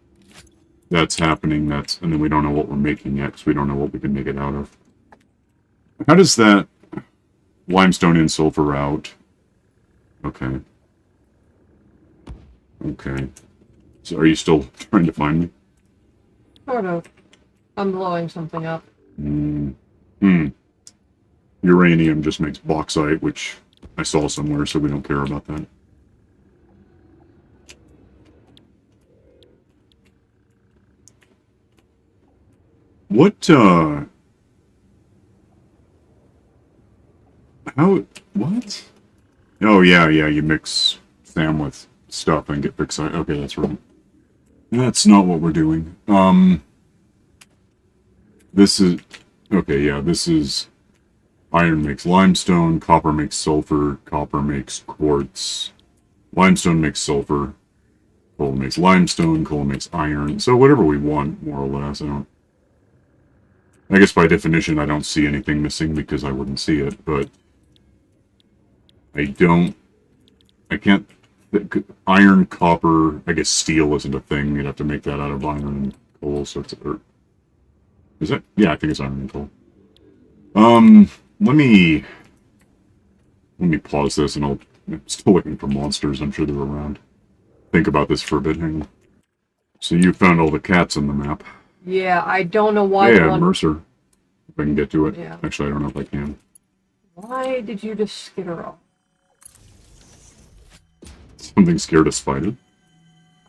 That's happening. And then we don't know what we're making yet, because we don't know what we can make it out of. How does that limestone in, sulfur out? Okay. Okay. So are you still trying to find me? Sort of. I'm blowing something up. Uranium just makes bauxite, which I saw somewhere, so we don't care about that. What, what? Oh, yeah, you mix SAM with stuff and get bauxite. Okay, that's right. That's not what we're doing. This is, okay, yeah, this is, iron makes limestone, copper makes sulfur, copper makes quartz, limestone makes sulfur, coal makes limestone, coal makes iron. So whatever we want, more or less. I guess by definition I don't see anything missing because I wouldn't see it, but I can't, iron, copper, I guess steel isn't a thing. You'd have to make that out of iron and coal, so it's, is it? Yeah, I think it's iron and coal. Let me pause this, and I'm still looking for monsters. I'm sure they're around. Think about this for a bit. Hang on. So you found all the cats on the map. Yeah, I don't know why. Yeah, Mercer. If I can get to it. Yeah. Actually, I don't know if I can. Why did you just skitter off? Something scared a spider?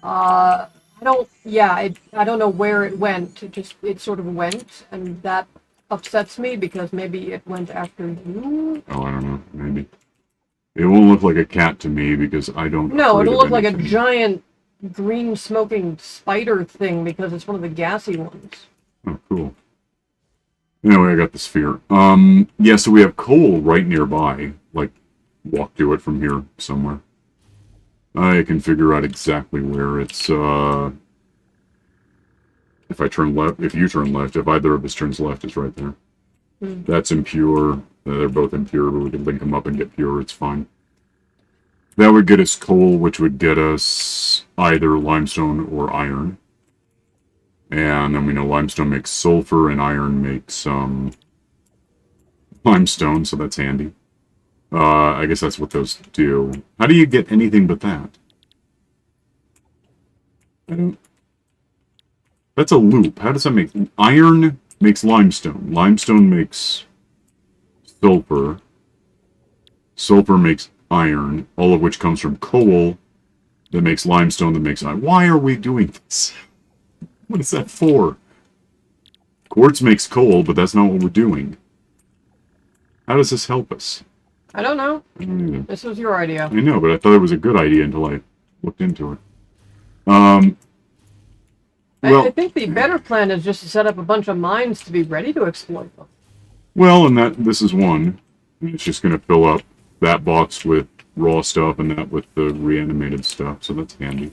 I don't know where it went. It sort of went, and that upsets me because maybe it went after you. Oh, I don't know. Maybe. It won't look like a cat to me because I don't. No, it'll look like a giant green smoking spider thing because it's one of the gassy ones. Oh, cool. Anyway, I got the sphere. Yeah, so we have coal right nearby. Like, walk to it from here somewhere. I can figure out exactly where it's, if I turn left, if you turn left, if either of us turns left, it's right there. That's impure. They're both impure, but we can link them up and get pure. It's fine. That would get us coal, which would get us either limestone or iron. And then we know limestone makes sulfur, and iron makes limestone, so that's handy. I guess that's what those do. How do you get anything but that? That's a loop. How does that make... Iron makes limestone. Limestone makes sulfur. Sulfur makes iron, all of which comes from coal that makes limestone that makes iron. Why are we doing this? What is that for? Quartz makes coal, but that's not what we're doing. How does this help us? I don't know. I don't either. This was your idea. I know, but I thought it was a good idea until I looked into it. Well, I think the better plan is just to set up a bunch of mines to be ready to exploit them. Well, and this is one. It's just going to fill up that box with raw stuff and that with the reanimated stuff, so that's handy.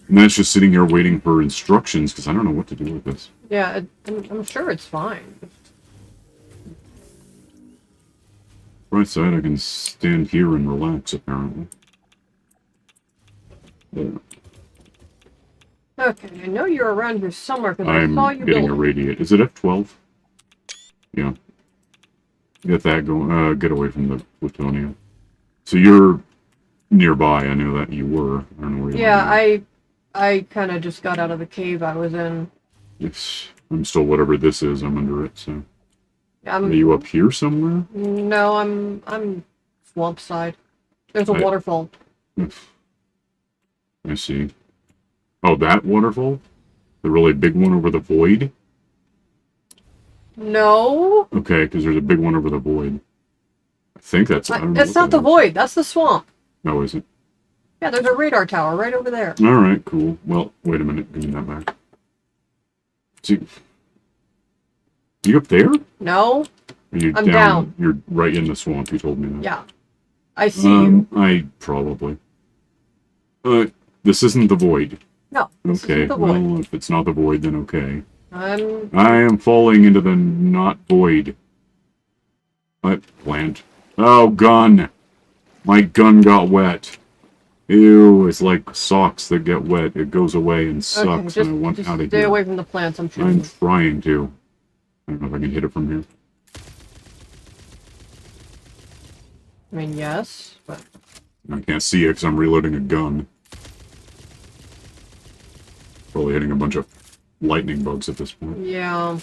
And that's just sitting here waiting for instructions, because I don't know what to do with this. Yeah, I'm sure it's fine. Right side, I can stand here and relax, apparently. Yeah. Okay, I know you're around here somewhere because I I'm saw you getting building. irradiated. Is it F12? Yeah. Get that going. Get away from the plutonium. So you're nearby. I know that you were. I don't know where you Yeah, are. I kind of just got out of the cave I was in. Yes. I'm still whatever this is. I'm under it. So are I'm you up here somewhere? no, I'm swamp side. There's a I waterfall. I see. Oh, that waterfall? The really big one over the void? No, Okay, because there's a big one over the void. I think that's. I don't know it's what not the that is. void. That's the swamp. No, is it? Yeah, there's a radar tower right over there. All right, cool. Well, wait a minute. Give me that back. See, you up there? No, Are you I'm down. You're right in the swamp. You told me that. Yeah, I see you. I probably. This isn't the void. No, this Okay, isn't the void. well, if it's not the void, then okay. I'm. I am falling into the not void. What? Plant. Oh, gun! My gun got wet. Ew, it's like socks that get wet. It goes away and Okay, sucks, and I want just out of stay here. away from the plants. I'm I'm shooting. trying to. I don't know if I can hit it from here. I mean, yes, but I can't see it because I'm reloading a gun. Probably hitting a bunch of lightning bugs at this point. yeah.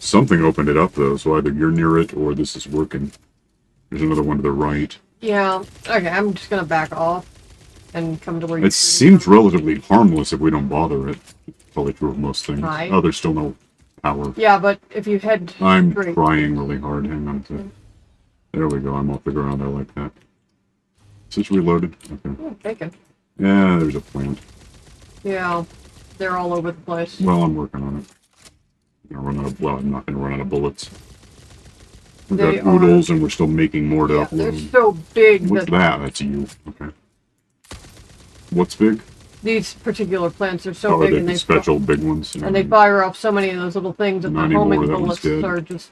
Something opened it up, though, so either you're near it or this is working. There's another one to the right. Yeah. Okay, I'm just gonna back off and come to where It you're seems shooting relatively harmless if we don't bother it. Probably true of most things. Right. Oh, there's still no power. from. Yeah, but if you head I'm straight, trying really hard. Hang on a sec. There we go. I'm off the ground. I like that. Is this reloaded? Okay. oh, bacon. Yeah, there's a plant. Yeah, they're all over the place. Well, I'm working on it. I'm not gonna run out of bullets. We've They got oodles, and we're still making more to Yeah, they're upload. so big What's that that? That's you. Okay. What's big? these particular plants are so Oh, big, the and they special big ones. and they fire off so many of those little things that Not the anymore, homing that one's bullets dead. are just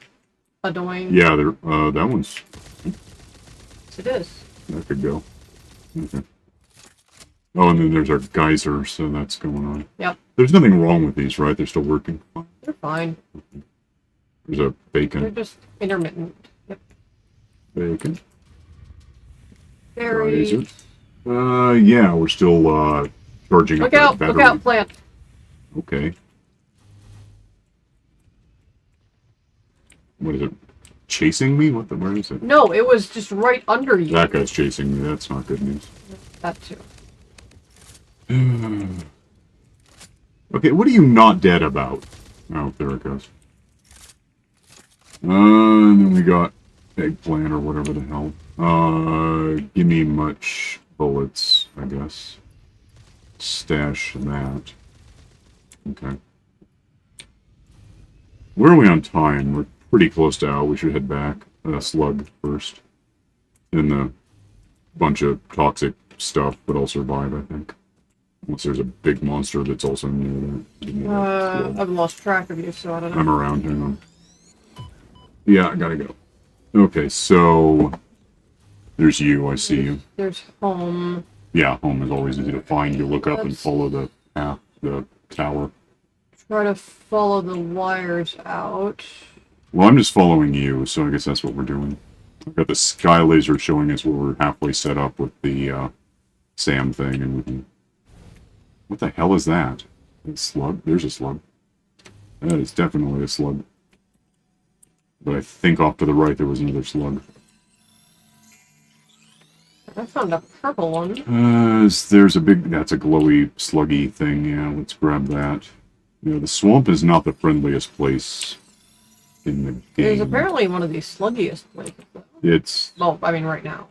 annoying. Yeah, they're, that one's, Yes, it is. that could go. Okay. Oh, and then there's our geyser, so that's going on. Yep, There's nothing wrong with these, right? They're still working. they're fine. There's a They're bacon. just intermittent. Yep. Bacon. Very. Geyser. Yeah, we're still, charging up Look that out! battery. Look out, plant! Okay. What is it? Chasing me? Where is it? No, it was just right under you. That guy's chasing me. That's not good news. That too. Okay, what are you not dead about? Oh, there it goes. And then we got eggplant or whatever the hell. Give me much bullets, I guess. Stash that. Okay. Where are we on time? We're pretty close to out. We should head back. Slug first. And the bunch of toxic stuff, but I'll survive, I think. Unless there's a big monster that's also near there. I've lost track of you, so I don't know. I'm around, hang on. Yeah, I gotta go. Okay, so... There's you, I see you. There's home. Yeah, home is always easy to find. You look up and Let's- follow the path, the tower. Try to follow the wires out. Well, I'm just following you, so I guess that's what we're doing. I've got the sky laser showing us where we're halfway set up with the SAM thing, and we can... What the hell is that? A slug? There's a slug. That is definitely a slug. But I think off to the right there was another slug. I found a purple one. There's a big... That's a glowy, sluggy thing, yeah, let's grab that. You know, the swamp is not the friendliest place in the game. There's apparently one of these sluggiest places. It's... Well, I mean, right now.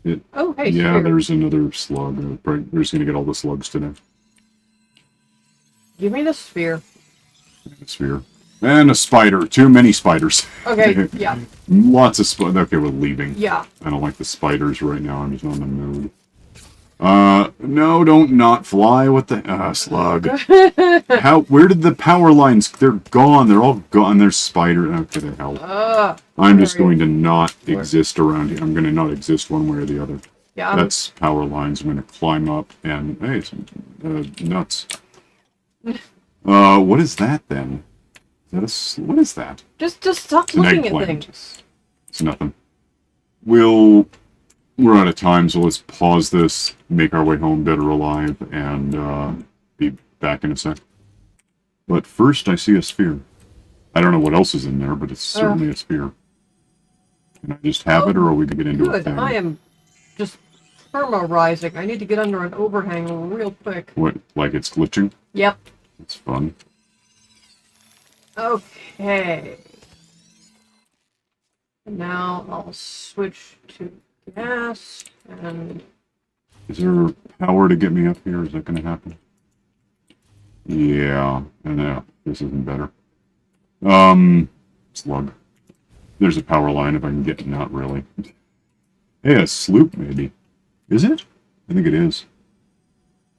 It, Oh, hey, yeah, sphere. there's another slug. We're just gonna get all the slugs today. Give me the sphere. A sphere. And a spider. Too many spiders. Okay, yeah. Lots of spiders. Okay, we're leaving. Yeah. I don't like the spiders right now. I'm just not in the mood. No, don't not fly. What the... slug. Where did the power lines... They're gone. They're all gone. There's spiders. Okay, the hell. I'm just going to not exist around here. I'm going to not exist one way or the other. Yeah, That's power lines. I'm going to climb up and... Hey, it's nuts. What is that then? What is that? Just stop It's an looking at eggplant. things. It's nothing. We're out of time, so let's pause this, make our way home dead or alive, and be back in a sec. But first, I see a sphere. I don't know what else is in there, but it's certainly a sphere. Can I just have it, or are we going to get into a Good. thing? I am just perma-rising. I need to get under an overhang real quick. What, like it's glitching? Yep. That's fun. Okay. Now I'll switch to gas and... Is there power to get me up here? Is that going to happen? Yeah. And this isn't better. Slug. There's a power line if I can get... Not really. Hey, a sloop, maybe. Is it? I think it is.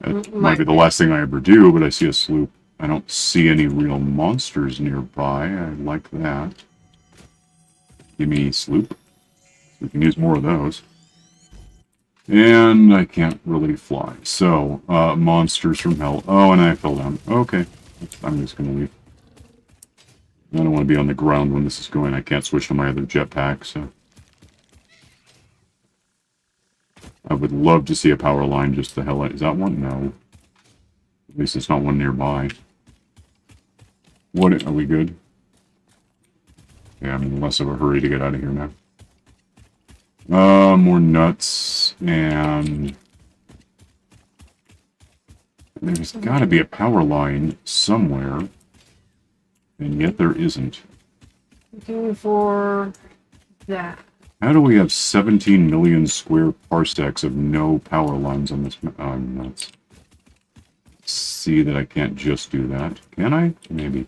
That might be the last thing I ever do, but I see a sloop. I don't see any real monsters nearby. I like that. Give me sloop. We can use more of those. And I can't really fly. So, monsters from hell. Oh, and I fell down. Okay. I'm just going to leave. I don't want to be on the ground when this is going. I can't switch to my other jetpack, so... I would love to see a power line just the hell out. Is that one? No. At least it's not one nearby. What? Are we good? Yeah, I'm in less of a hurry to get out of here now. More nuts, and... There's got to be a power line somewhere, and yet there isn't. Looking for that. How do we have 17 million square parsecs of no power lines on this? I'm nuts. See that I can't just do that. Can I? Maybe.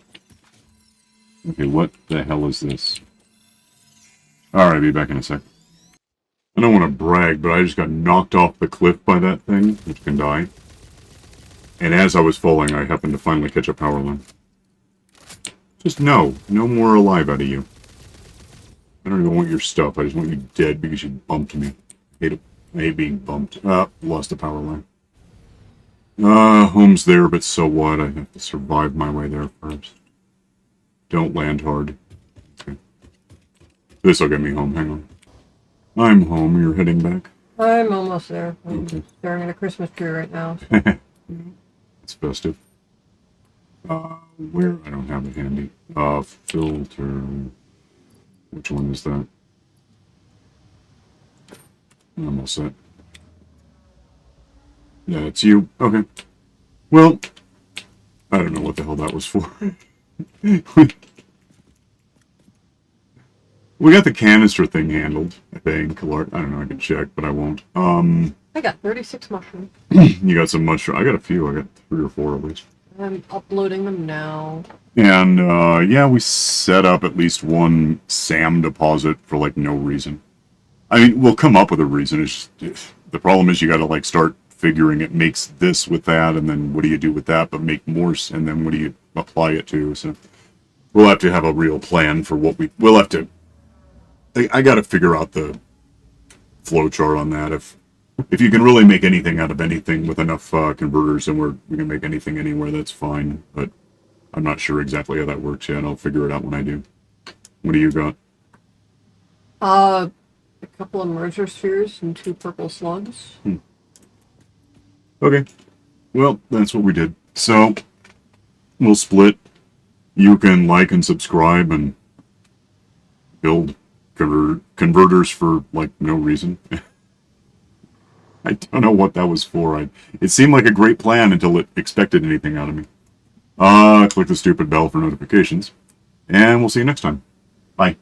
Okay, what the hell is this? Alright, be back in a sec. I don't want to brag, but I just got knocked off the cliff by that thing, which can die. And as I was falling, I happened to finally catch a power line. Just no more alive out of you. I don't even want your stuff, I just want you dead because you bumped me. I hate being bumped. Lost a power line. Home's there, but so what? I have to survive my way there first. Don't land hard. Okay. This'll get me home, hang on. I'm home, you're heading back? I'm almost there. I'm Okay. staring at a Christmas tree right now. It's festive. Where? I don't have it handy. Filter. Which one is that? I'm all set. Yeah, it's you. Okay. Well, I don't know what the hell that was for. We got the canister thing handled, I think. I don't know, I can check, but I won't. I got 36 mushrooms. You got some mushroom. I got a few. I got 3 or 4 at least. I'm uploading them now. And, yeah, we set up at least one SAM deposit for, like, no reason. I mean, we'll come up with a reason. It's just, the problem is you gotta, like, start figuring it makes this with that, and then what do you do with that, but make more, and then what do you apply it to, so... We'll have to have a real plan for what we'll have to... I gotta figure out the flowchart on that. If you can really make anything out of anything with enough converters, then we can make anything anywhere, that's fine. But I'm not sure exactly how that works yet. I'll figure it out when I do. What do you got? A couple of merger spheres and 2 purple slugs. Okay. Well, that's what we did. So, we'll split. You can like and subscribe and build converters for, like, no reason. I don't know what that was for. It seemed like a great plan until it expected anything out of me. Click the stupid bell for notifications. And we'll see you next time. Bye.